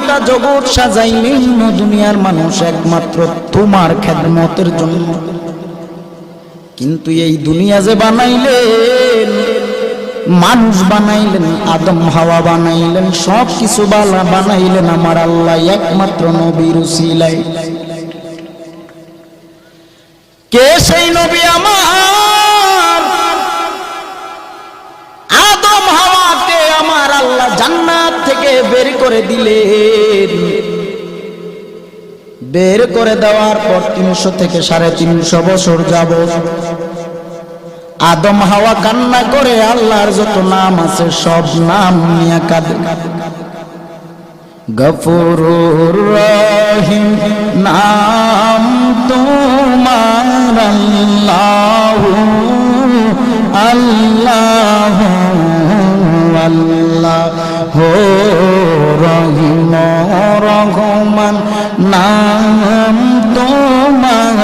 গোটা জগৎ সাজাইলেন দুনিয়ার মানুষ একমাত্র তোমার খেদমতের জন্য। কিন্তু এই দুনিয়া যে বানাইলেন, মানুষ বানাইলেন, আদম হাওয়া বানাইলেন, সব কিছু বানাইলেন আমার আল্লাহ একমাত্র নবীর উসিলায়। কে সেই নবী? আমার আদম হাওয়াকে আমার আল্লাহ জান্নাত থেকে বের করে দিলেন। বের করে দেওয়ার পর 300 থেকে 350 বছর যাবত আদম হাওয়া কান্না করে আল্লাহর যত নাম আছে সব নাম নিয়ে কাঁদে। গফুরুর রহিম নাম তোমার আল্লাহু আল্লাহু আল্লাহু রহিম রহমান নাম তোমার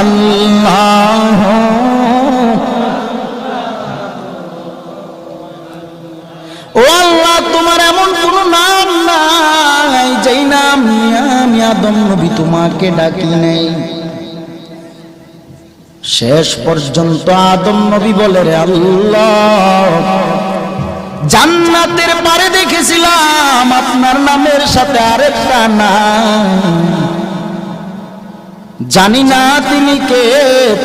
আল্লাহু। ও আল্লাহ, তোমার এমন কোন নাম নাই যেই নাম নিয়ে আমি আদম নবী তোমাকে ডাকি নাই। শেষ পর্যন্ত আদম নবী বলে, রে আল্লাহ, জান্নাতের পারে দেখেছিলাম আপনার নামের সাথে আরেকটা নাম, জানি না তিনি কে,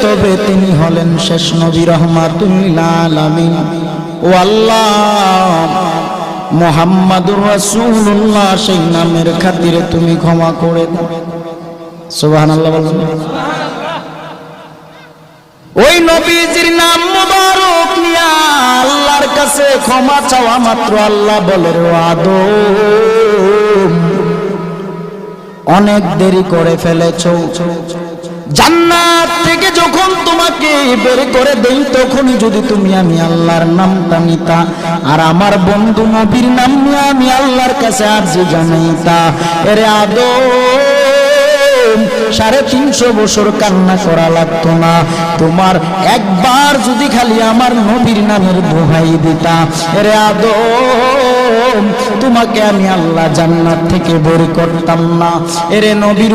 তবে তিনি হলেন শেষ নবী রাহমাতুল লিল আলামিন। ও আল্লাহ, মুহাম্মাদুর রাসূলুল্লাহ সেই নামের খাতিরে তুমি ক্ষমা করে দাও। সুবহানাল্লাহ বলুন। ওই নবীজির নাম মুবারক নিয়া আল্লাহর কাছে ক্ষমা চাওয়া মাত্র আল্লাহ বলে, রে আদম, অনেক দেরি করে ফেলেছো। জান্নাত থেকে যখন তোমাকে বের করে দেই তখনই যদি তুমি আমি আল্লাহর নামটা নিতা আর আমার বন্ধু নবীর নাম নিয়ে আমি আল্লাহর কাছে আরজি জানাইতা, এরে আদম 350 বছর কান্না করা লাগতো না। তোমার একবার যদি খালি আমার নবীর নামের দোহাই দিতা, এরে আদম, তোমাকে আমি আল্লাহ জান্নাত থেকে বের করতাম না। এরে নবীর